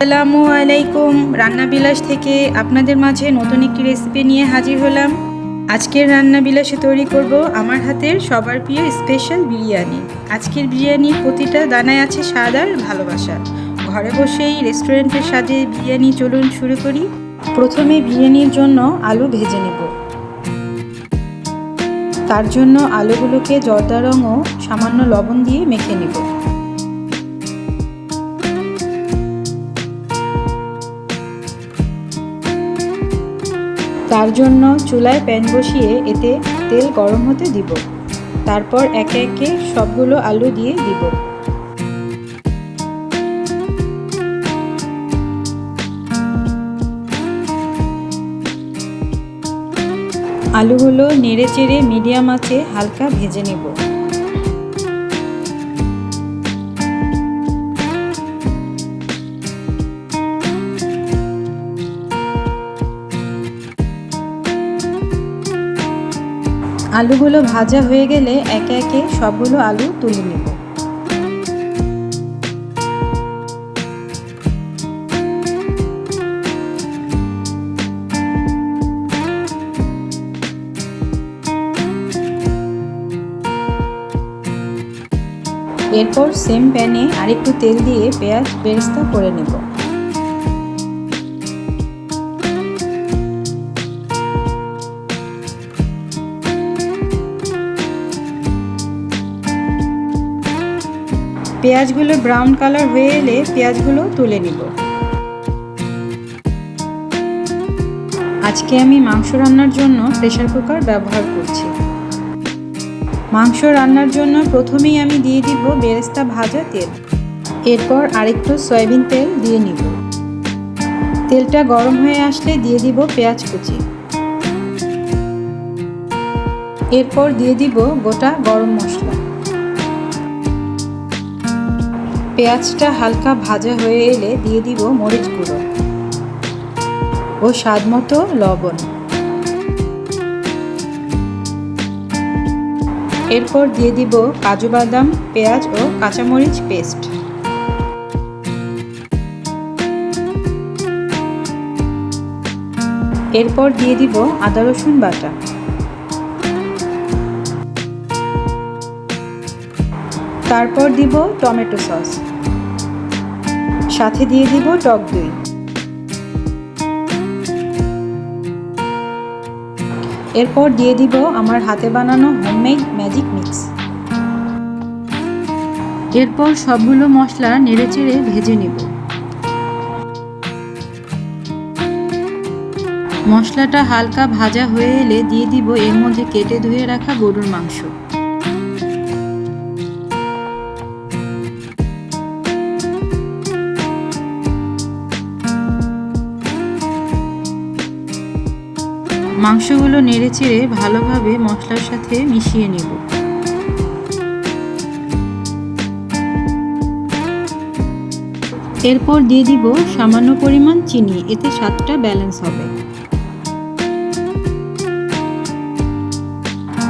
আসসালামু আলাইকুম। রান্না বিলাস থেকে আপনাদের মাঝে নতুন একটি রেসিপি নিয়ে হাজির হলাম। আজকের রান্না বিলাসে তৈরি করব আমার হাতের সবার প্রিয় স্পেশাল বিরিয়ানি। আজকের বিরিয়ানির প্রতিটা দানায় আছে স্বাদ আর ভালোবাসা। ঘরে বসেই রেস্টুরেন্টের স্বাদে বিরিয়ানি চলুন শুরু করি। প্রথমে বিরিয়ানির জন্য আলু ভেজে নেব। তার জন্য আলুগুলোকে জর্দা রং ও সামান্য লবণ দিয়ে মেখে নেব। তার জন্য চুলায় প্যান বসিয়ে এতে তেল গরম হতে দিব। তারপর একে একে সবগুলো আলু দিয়ে দিব। আলুগুলো নেড়ে চেড়ে মিডিয়াম আঁচে হালকা ভেজে নেব। আলুগুলো ভাজা হয়ে গেলে একে একে সবগুলো আলু তুলে নেব। এরপর সেম প্যানে আরেকটু তেল দিয়ে পেঁয়াজ বেরেস্তা করে নেব। পেঁয়াজগুলো ব্রাউন কালার হয়ে এলে পেঁয়াজগুলো তুলে নিব। আজকে আমি মাংস রান্নার জন্য প্রেসার কুকার ব্যবহার করছি। মাংস রান্নার জন্য প্রথমেই আমি দিয়ে দিব বেরেস্তা ভাজা তেল। এরপর আরেকটু সয়াবিন তেল দিয়ে নিব। তেলটা গরম হয়ে আসলে দিয়ে দিব পেঁয়াজ কুচি। এরপর দিয়ে দিব গোটা গরম মশলা। পেঁয়াজটা হালকা ভাজা হয়ে এলে দিয়ে দিব মরিচ গুঁড়ো ও স্বাদমতো লবণ। এরপর দিয়ে দিব কাজু বাদাম, পেঁয়াজ ও কাঁচামরিচ পেস্ট। এরপর দিয়ে দিব আদা রসুন বাটা। তারপর দিব টমেটো সস, সাথে দিয়ে দিব টক দই। এরপর দিয়ে দিব আমার হাতে বানানো হোমমেড ম্যাজিক মিক্স। এরপর সবগুলো মশলা নেড়েচেড়ে ভেজে নেব। মশলাটা হালকা ভাজা হয়ে এলে দিয়ে দিব এর মধ্যে কেটে ধুয়ে রাখা গরুর মাংস। মাংসগুলো নেড়েচেড়ে ভালোভাবে মশলার সাথে মিশিয়ে নেব। এরপর দিয়ে দিব সামান্য পরিমাণ চিনি, এতে স্বাদটা ব্যালেন্স হবে।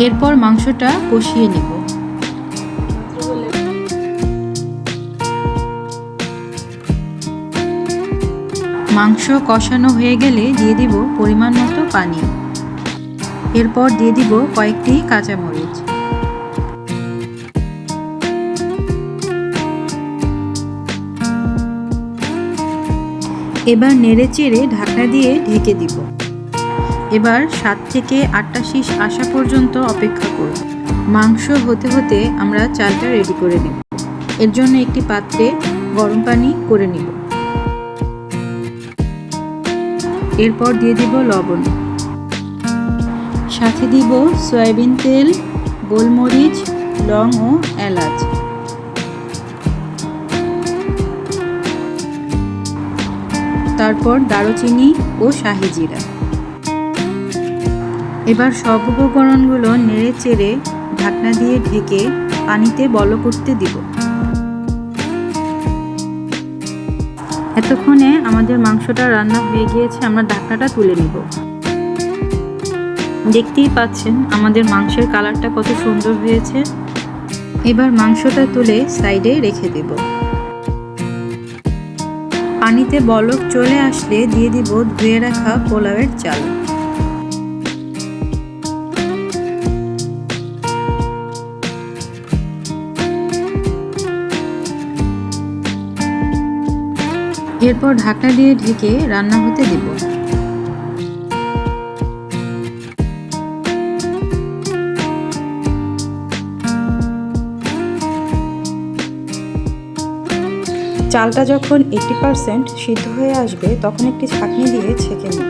এরপর মাংসটা কষিয়ে নেব। মাংস কষানো হয়ে গেলে দিয়ে দিব পরিমাণ মতো পানি। এরপর দিয়ে দিব কয়েকটি কাঁচামরিচ। এবার নেড়েচেড়ে ঢাকনা দিয়ে ঢেকে দিব। এবার 7 থেকে 8টা শীষ আসা পর্যন্ত অপেক্ষা করব। মাংস হতে হতে আমরা চালটা রেডি করে নেব। এর জন্য একটি পাত্রে গরম পানি করে নিব। এরপর দিয়ে দিব লবণ, সাথে দিব সয়াবিন তেল, গোলমরিচ, লং ও এলাচ। তারপর দারুচিনি ও শাহি জিরা। এবার সব উপকরণগুলো নেড়ে চেড়ে ঢাকনা দিয়ে ঢেকে পানিতে বলক উঠতে দিব। এতক্ষণে আমাদের মাংসটা রান্না হয়ে গিয়েছে, আমরা ঢাকনাটা তুলে নিব। দেখতেই পাচ্ছেন আমাদের মাংসের কালারটা কত সুন্দর হয়েছে। এবার মাংসটা তুলে সাইডে রেখে দেব। পানিতে বলক চলে আসলে দিয়ে দিব ধুয়ে রাখা পোলাওয়ের চাল। এরপর ঢাকনা দিয়ে ঢেকে রান্না হতে দিব। চালটা যখন 80% সিদ্ধ হয়ে আসবে তখন একটি ছাঁকনি দিয়ে ছেঁকে নেব।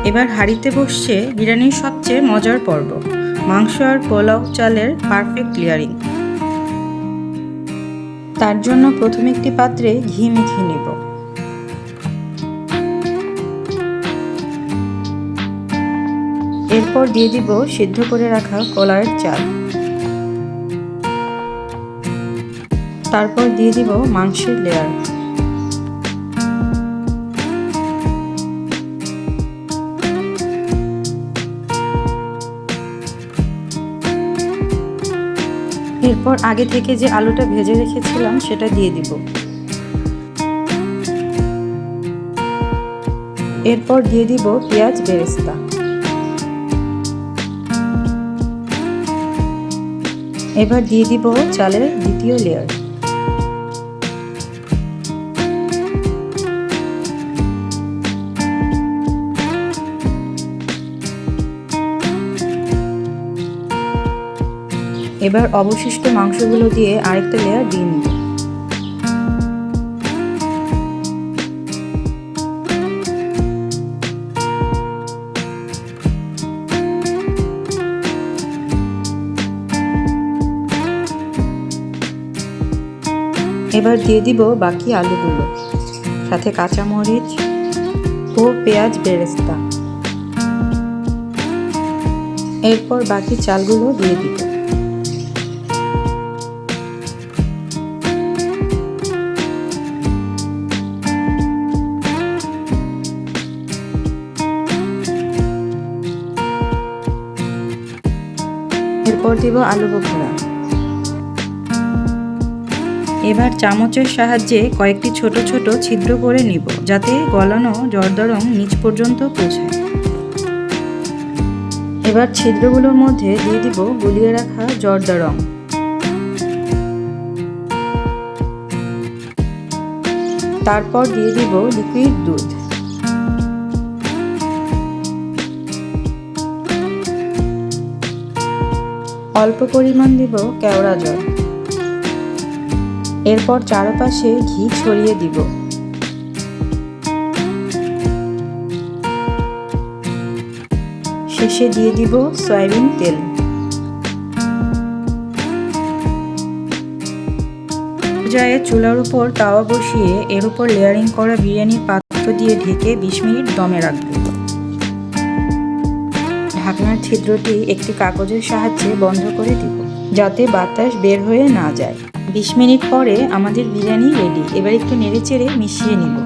এবার হাঁড়িতে বসছে বিরিয়ানির সবচেয়ে মজার পর্ব, মাংস আর পোলাও চালের পারফেক্ট লেয়ারিং। তার জন্য প্রথমে একটি পাত্রে ঘি মেখে নেব। এরপর দিয়ে দিব সিদ্ধ করে রাখা পোলাওয়ের চাল। তারপর দিয়ে দিব মাংসের লেয়ার। এরপর আগে থেকে যে আলুটা ভেজে রেখেছিলাম সেটা দিয়ে দিব। এরপর দিয়ে দিব পেঁয়াজ বেরেস্তা। এবার দিয়ে দিব চালের দ্বিতীয় লেয়ার। এবার অবশিষ্ট মাংসগুলো দিয়ে আরেকটা লেয়ার দিয়ে নিব। এবার দিয়ে দিব বাকি আলুগুলো, সাথে কাঁচামরিচ ও পেঁয়াজ বেরেস্তা। এরপর বাকি চালগুলো দিয়ে দিব। এরপর দিব আলু বোখরা। এবার চামচের সাহায্যে কয়েকটি ছোট ছোট ছিদ্র করে নিব, যাতে গলানো জর্দা রং নিচ পর্যন্ত পৌঁছায়। এবার ছিদ্রগুলোর মধ্যে দিয়ে দিব গুলিয়ে রাখা জর্দা রং। তারপর দিয়ে দিব লিকুইড দুধ। অল্প পরিমাণ দিব কেওড়া জল। এরপর চারপাশে ঘি ছড়িয়ে দিব। শেষে দিয়ে দিব সয়াবিন তেল। পর্যায়ে চুলার উপর তাওয়া বসিয়ে এর উপর লেয়ারিং করা বিরিয়ানির পাত্র দিয়ে ঢেকে 20 মিনিট দমে রাখব। ঢাকনার ছিদ্রটি একটি কাগজের সাহায্যে বন্ধ করে দিব, যাতে বাতাস বের হয়ে না যায়। 20 মিনিট পরে আমাদের বিরিয়ানি রেডি। এবার একটু নেড়েচেড়ে মিশিয়ে নিব।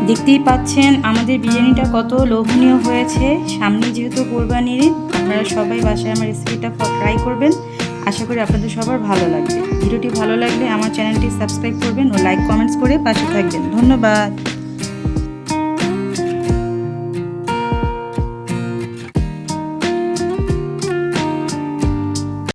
দেখতেই পাচ্ছেন আমাদের বিরিয়ানিটা কত লোভনীয় হয়েছে। সামনে যেহেতু কোরবানির ঈদ, আপনারা সবাই বাসায় আমার রেসিপিটা ট্রাই করবেন। আশা করি আপনাদের সবার ভালো লাগবে। ভিডিওটি ভালো লাগলে আমার চ্যানেলটি সাবস্ক্রাইব করবেন ও লাইক কমেন্টস করে পাশে থাকবেন। ধন্যবাদ।